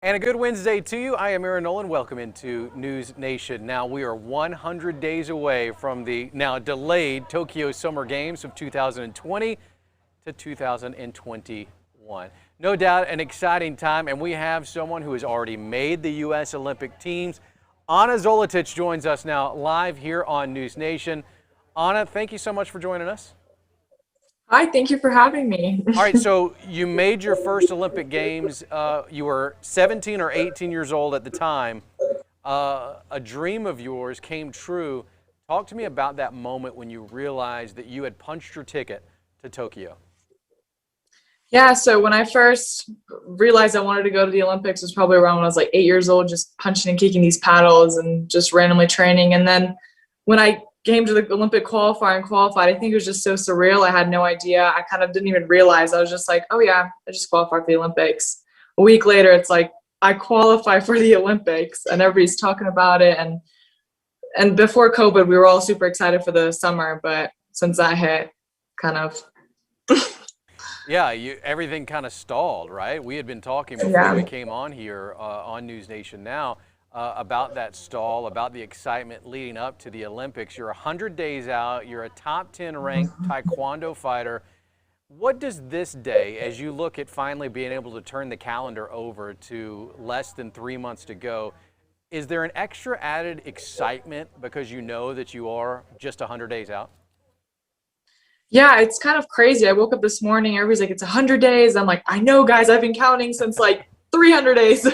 And a good Wednesday to you. I am Aaron Nolan. Welcome into News Nation. Now we are 100 days away from the now delayed Tokyo Summer Games of 2020 to 2021. No doubt an exciting time, and we have someone who has already made the U.S. Olympic teams. Anna Zolotich joins us now live here on News Nation. Anna, thank you so much for joining us. Hi, thank you for having me. All right, so you made your first Olympic Games. You were 17 or 18 years old at the time. A dream of yours came true. Talk to me about that moment when you realized that you had punched your ticket to Tokyo. Yeah, so when I first realized I wanted to go to the Olympics was probably around when I was like 8 years old, just punching and kicking these paddles and just randomly training. And then when I came to the Olympic qualifier and qualified, I think it was just so surreal. I had no idea. I kind of didn't even realize. I was just like, oh yeah, I just qualified for the Olympics. A week later, it's like I qualify for the Olympics, and everybody's talking about it. And before COVID, we were all super excited for the summer, but since that hit, kind of Yeah, everything kind of stalled, right? We had been talking before we yeah. came on here on News Nation Now about that stall, about the excitement leading up to the Olympics. You're 100 days out. You're a top 10 ranked taekwondo fighter. What does this day, as you look at finally being able to turn the calendar over to less than 3 months to go, is there an extra added excitement because you know that you are just 100 days out? Yeah, it's kind of crazy. I woke up this morning, everybody's like, it's 100 days. I'm like, I know, guys, I've been counting since like 300 days.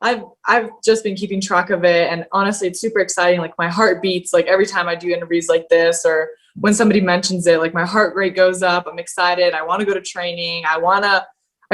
I've just been keeping track of it. And honestly, it's super exciting. Like my heart beats like every time I do interviews like this, or when somebody mentions it, like my heart rate goes up. I'm excited. I want to go to training. I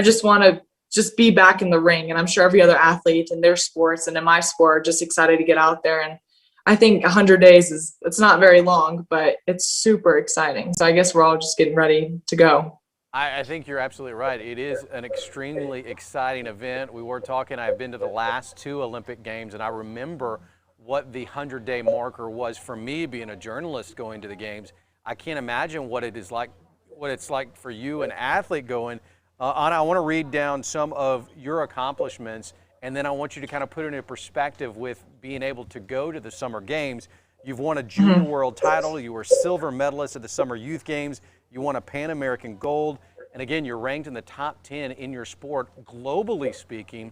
just want to just be back in the ring. And I'm sure every other athlete in their sports and in my sport are just excited to get out there. And I think 100 days it's not very long, but it's super exciting. So I guess we're all just getting ready to go. I think you're absolutely right. It is an extremely exciting event. We were talking, I've been to the last two Olympic Games, and I remember what the 100-day marker was for me being a journalist going to the Games. I can't imagine what it is like, what it's like for you, an athlete going. Anna, I want to read down some of your accomplishments, and then I want you to kind of put it in perspective with being able to go to the Summer Games. You've won a junior world title. You were silver medalist at the Summer Youth Games. You won a Pan American gold. And again, you're ranked in the top 10 in your sport, globally speaking.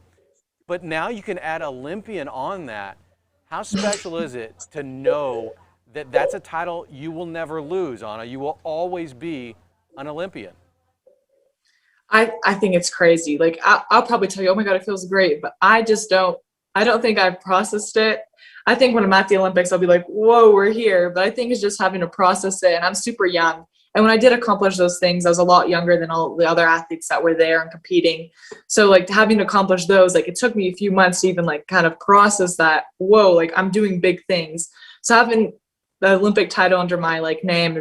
But now you can add Olympian on that. How special is it to know that that's a title you will never lose, Anna? You will always be an Olympian. I think it's crazy. Like I'll probably tell you, oh my God, it feels great, but I don't think I've processed it. I think when I'm at the Olympics, I'll be like, whoa, we're here. But I think it's just having to process it. And I'm super young. And when I did accomplish those things, I was a lot younger than all the other athletes that were there and competing. So like having to accomplish those, like it took me a few months to even like kind of process that, whoa, like I'm doing big things. So having the Olympic title under my like name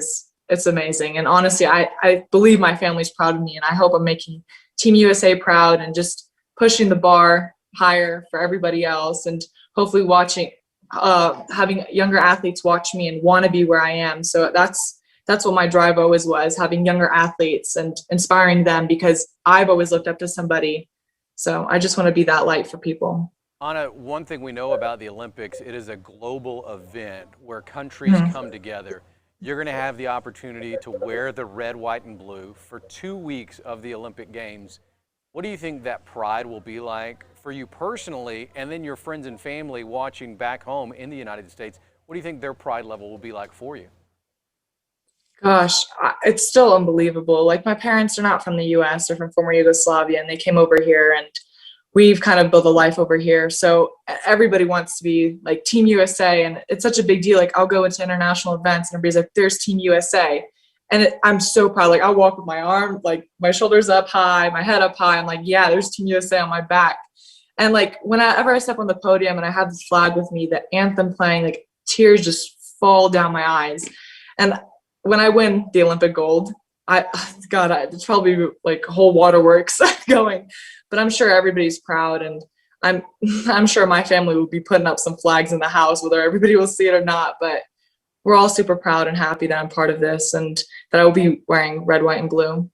it's amazing. And honestly, I believe my family's proud of me, and I hope I'm making Team USA proud and just pushing the bar higher for everybody else, and hopefully having younger athletes watch me and want to be where I am. So that's what my drive always was, having younger athletes and inspiring them, because I've always looked up to somebody. So I just want to be that light for people. Anna, one thing we know about the Olympics, it is a global event where countries Mhm. come together. You're going to have the opportunity to wear the red, white, and blue for 2 weeks of the Olympic Games. What do you think that pride will be like for you personally, and then your friends and family watching back home in the United States? What do you think their pride level will be like for you? Gosh, it's still unbelievable. Like my parents are not from the US, they're from former Yugoslavia, and they came over here, and we've kind of built a life over here. So everybody wants to be like Team USA, and it's such a big deal. Like I'll go into international events and everybody's like, there's Team USA. And I'm so proud. Like I'll walk with my arm, like my shoulders up high, my head up high. I'm like, yeah, there's Team USA on my back. And like whenever I step on the podium and I have the flag with me, the anthem playing, like tears just fall down my eyes. And when I win the Olympic gold, I God, it's probably like whole waterworks going, but I'm sure everybody's proud, and I'm I'm sure my family will be putting up some flags in the house, whether everybody will see it or not. But we're all super proud and happy that I'm part of this, and that I will be wearing red, white, and blue.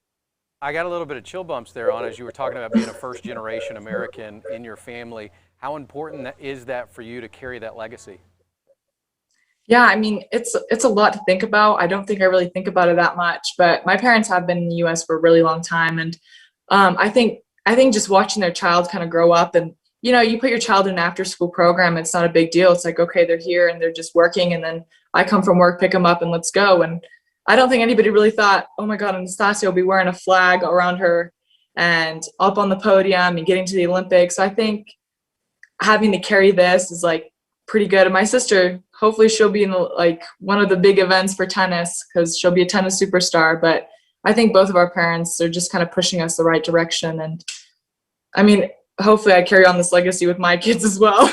I got a little bit of chill bumps there on as you were talking about being a first generation American in your family. How important is that for you to carry that legacy? Yeah, I mean, it's a lot to think about. I don't think I really think about it that much, but my parents have been in the US for a really long time, and I think just watching their child kind of grow up, and you put your child in an after school program, it's not a big deal. It's like, okay, they're here and they're just working, and then I come from work, pick them up, and let's go. And I don't think anybody really thought, oh my God, Anastasia will be wearing a flag around her and up on the podium and getting to the Olympics. So I think having to carry this is like pretty good. And my sister, hopefully she'll be in like one of the big events for tennis because she'll be a tennis superstar. But I think both of our parents are just kind of pushing us the right direction. And I mean, hopefully I carry on this legacy with my kids as well.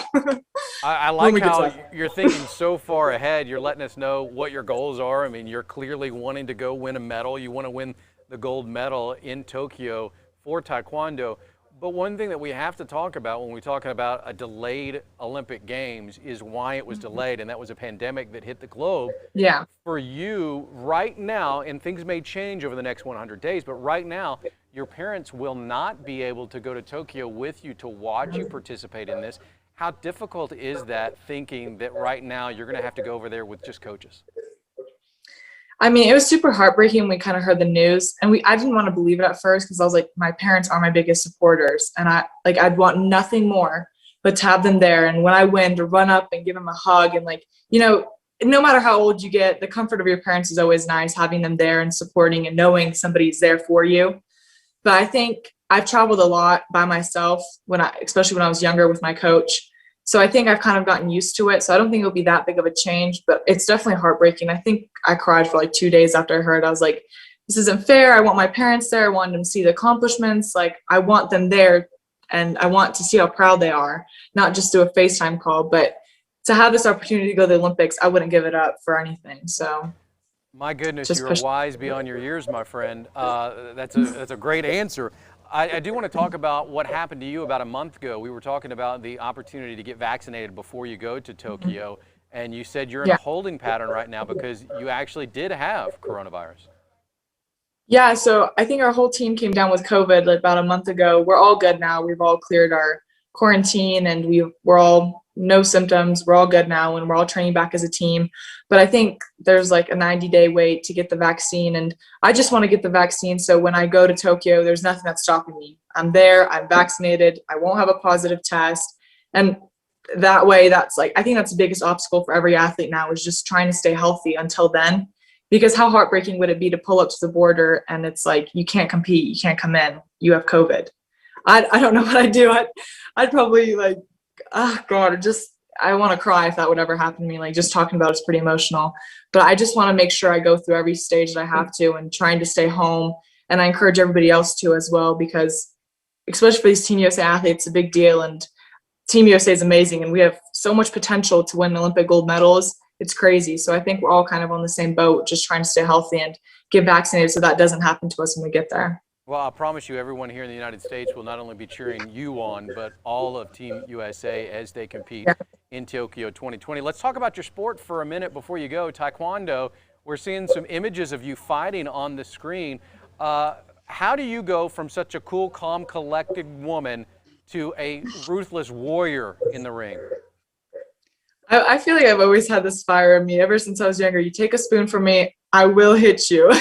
I when like we get how to you're thinking so far ahead. You're letting us know what your goals are. I mean, you're clearly wanting to go win a medal. You want to win the gold medal in Tokyo for Taekwondo. But one thing that we have to talk about when we're talking about a delayed Olympic Games is why it was delayed, and that was a pandemic that hit the globe. Yeah. For you right now, and things may change over the next 100 days, but right now, your parents will not be able to go to Tokyo with you to watch you participate in this. How difficult is that, thinking that right now you're going to have to go over there with just coaches? I mean, it was super heartbreaking when we kind of heard the news, and I didn't want to believe it at first because I was like, my parents are my biggest supporters, and I'd want nothing more but to have them there. And when I win, to run up and give them a hug, and like, no matter how old you get, the comfort of your parents is always nice, having them there and supporting and knowing somebody's there for you. But I think I've traveled a lot by myself especially when I was younger with my coach. So I think I've kind of gotten used to it. So I don't think it'll be that big of a change, but it's definitely heartbreaking. I think I cried for like 2 days after I heard. I was like, this isn't fair. I want my parents there. I want them to see the accomplishments. Like, I want them there, and I want to see how proud they are, not just do a FaceTime call, but to have this opportunity to go to the Olympics, I wouldn't give it up for anything. So My goodness, just you're push. wise beyond your years, my friend. That's a great answer. I do want to talk about what happened to you about a month ago. We were talking about the opportunity to get vaccinated before you go to Tokyo, and you said you're in a Yeah. holding pattern right now because you actually did have coronavirus. Yeah, so I think our whole team came down with COVID like about a month ago. We're all good now. We've all cleared our quarantine, and we're all no symptoms. We're all good now, and we're all training back as a team. But I think there's like a 90-day wait to get the vaccine, and I just want to get the vaccine so when I go to Tokyo, there's nothing that's stopping me. I'm there, I'm vaccinated, I won't have a positive test. And that way, that's like, I think that's the biggest obstacle for every athlete now, is just trying to stay healthy until then. Because how heartbreaking would it be to pull up to the border and it's like, you can't compete, you can't come in, you have COVID. I don't know what I'd do. I'd probably like, oh God, I want to cry if that would ever happen to me. Like, just talking about it's pretty emotional. But I just want to make sure I go through every stage that I have to, and trying to stay home. And I encourage everybody else to as well, because especially for these Team USA athletes, it's a big deal. And Team USA is amazing, and we have so much potential to win Olympic gold medals. It's crazy. So I think we're all kind of on the same boat, just trying to stay healthy and get vaccinated so that doesn't happen to us when we get there. Well, I promise you, everyone here in the United States will not only be cheering you on, but all of Team USA as they compete Yeah. in Tokyo 2020. Let's talk about your sport for a minute before you go. Taekwondo, we're seeing some images of you fighting on the screen. How do you go from such a cool, calm, collected woman to a ruthless warrior in the ring? I feel like I've always had this fire in me ever since I was younger. You take a spoon from me, I will hit you.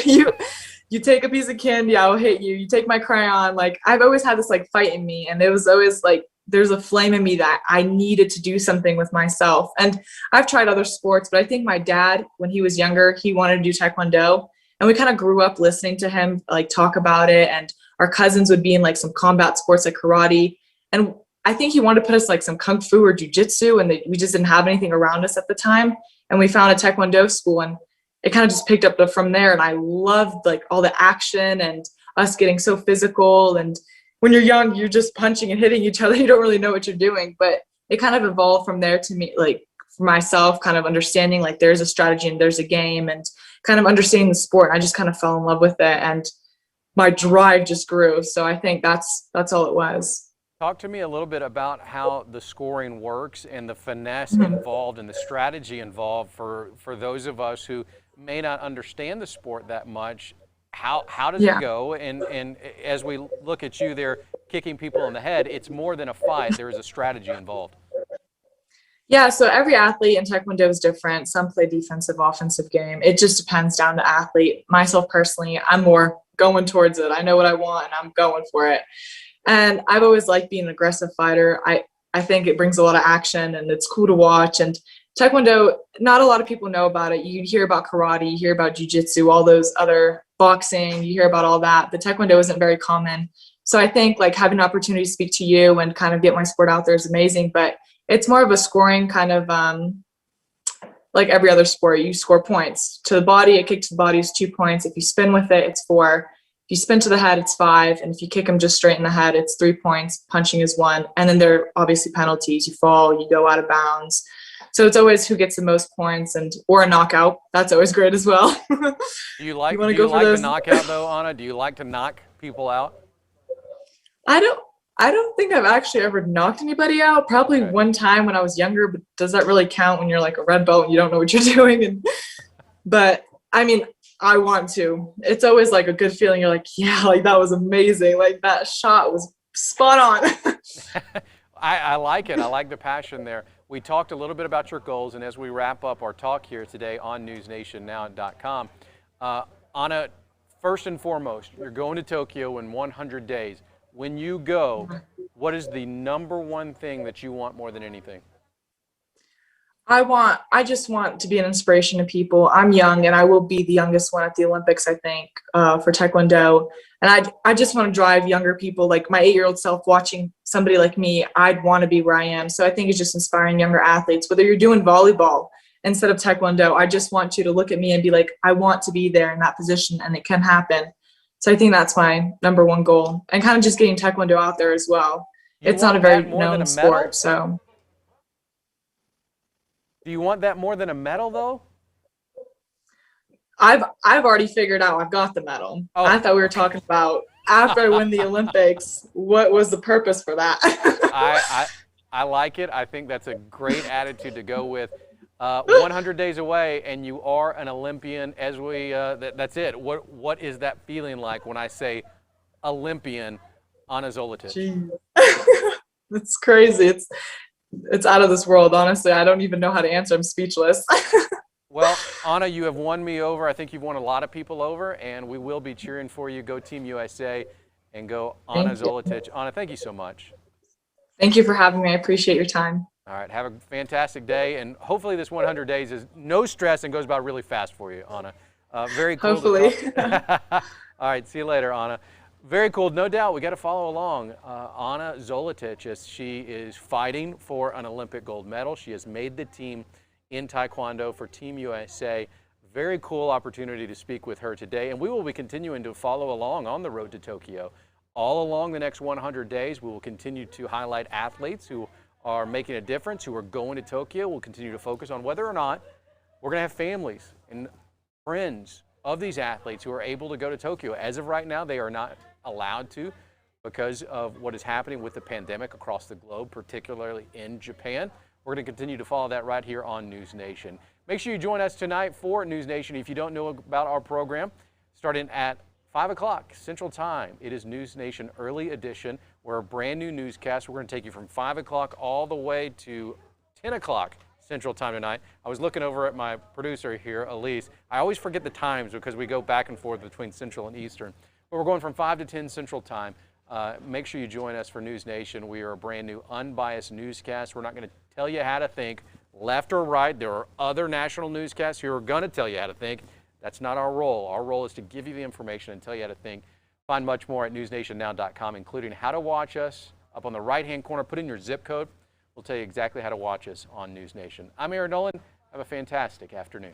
You take a piece of candy, I'll hit you. You take my crayon. Like, I've always had this like fight in me, and it was always like there's a flame in me that I needed to do something with myself. And I've tried other sports, but I think my dad, when he was younger, he wanted to do Taekwondo, and we kind of grew up listening to him like talk about it. And our cousins would be in like some combat sports like karate, and I think he wanted to put us like some kung fu or jujitsu, and we just didn't have anything around us at the time. And we found a Taekwondo school, and it kind of just picked up from there. And I loved like all the action and us getting so physical. And when you're young, you're just punching and hitting each other. You don't really know what you're doing, but it kind of evolved from there to me, like for myself, kind of understanding like there's a strategy and there's a game, and kind of understanding the sport. I just kind of fell in love with it, and my drive just grew. So I think that's all it was. Talk to me a little bit about how the scoring works and the finesse involved and the strategy involved for those of us who may not understand the sport that much. How does it Yeah. go? And as we look at you there kicking people in the head, it's more than a fight. There is a strategy involved. Yeah, so every athlete in Taekwondo is different. Some play defensive, offensive game. It just depends down to athlete. Myself personally, I'm more going towards it. I know what I want and I'm going for it. And I've always liked being an aggressive fighter. I think it brings a lot of action and it's cool to watch. And Taekwondo, not a lot of people know about it. You hear about karate, you hear about jujitsu, all those other boxing, you hear about all that. But Taekwondo isn't very common. So I think like having an opportunity to speak to you and kind of get my sport out there is amazing. But it's more of a scoring kind of like every other sport. You score points to the body. A kick to the body is 2 points. If you spin with it, it's 4. If you spin to the head, it's 5. And if you kick them just straight in the head, it's 3 points. Punching is 1. And then there are obviously penalties. You fall, you go out of bounds. So it's always who gets the most points and or a knockout. That's always great as well. Do you like You want to do you go for like the those? knockout though, Anna? Do you like to knock people out? I don't. I don't think I've actually ever knocked anybody out. Probably Okay. one time when I was younger, but does that really count when you're like a red belt and you don't know what you're doing? But I mean, I want to. It's always like a good feeling. You're like, yeah, like that was amazing. Like that shot was spot on. I like it. I like the passion there. We talked a little bit about your goals, and as we wrap up our talk here today on NewsNationNow.com, Anna, first and foremost, you're going to Tokyo in 100 days. When you go, what is the number one thing that you want more than anything? I just want to be an inspiration to people. I'm young and I will be the youngest one at the Olympics, I think, for Taekwondo. And I just want to drive younger people, like my 8-year-old self watching somebody like me. I'd want to be where I am. So I think it's just inspiring younger athletes, whether you're doing volleyball instead of Taekwondo. I just want you to look at me and be like, I want to be there in that position and it can happen. So I think that's my number one goal, and kind of just getting Taekwondo out there as well. You It's not a want very that more than known a medal? sport, so. Do you want that more than a medal, though? I've already figured out I've got the medal. Oh, I thought we were talking about after I win the Olympics, what was the purpose for that? I, I like it. I think that's a great attitude to go with. 100 days away, and you are an Olympian. As we, that's it. What is that feeling like when I say Olympian, Anna Zolotic? Jeez. It's crazy. It's out of this world. Honestly, I don't even know how to answer. I'm speechless. Well, Anna, you have won me over. I think you've won a lot of people over, and we will be cheering for you. Go Team USA, and go Anna Zolotic. Anna, thank you so much. Thank you for having me. I appreciate your time. All right, have a fantastic day, and hopefully this 100 days is no stress and goes by really fast for you, Anna. Very cool. Hopefully. All right, see you later, Anna. Very cool. No doubt we got to follow along. Anna Zolotic, as she is fighting for an Olympic gold medal. She has made the team in Taekwondo for Team USA. Very cool opportunity to speak with her today, and we will be continuing to follow along on the road to Tokyo. All along the next 100 days, we will continue to highlight athletes who are making a difference, who are going to Tokyo. We'll continue to focus on whether or not we're going to have families and friends of these athletes who are able to go to Tokyo. As of right now, they are not allowed to because of what is happening with the pandemic across the globe, particularly in Japan. We're going to continue to follow that right here on News Nation. Make sure you join us tonight for News Nation. If you don't know about our program, starting at 5 o'clock Central Time, it is News Nation Early Edition. We're a brand new newscast. We're going to take you from 5 o'clock all the way to 10 o'clock Central Time tonight. I was looking over at my producer here, Elise. I always forget the times because we go back and forth between Central and Eastern. But we're going from 5 to 10 Central Time. Make sure you join us for News Nation. We are a brand new unbiased newscast. We're not going to tell you how to think left or right. There are other national newscasts who are going to tell you how to think. That's not our role. Our role is to give you the information and tell you how to think. Find much more at NewsNationNow.com, including how to watch us. Up on the right-hand corner, put in your zip code. We'll tell you exactly how to watch us on News Nation. I'm Aaron Nolan. Have a fantastic afternoon.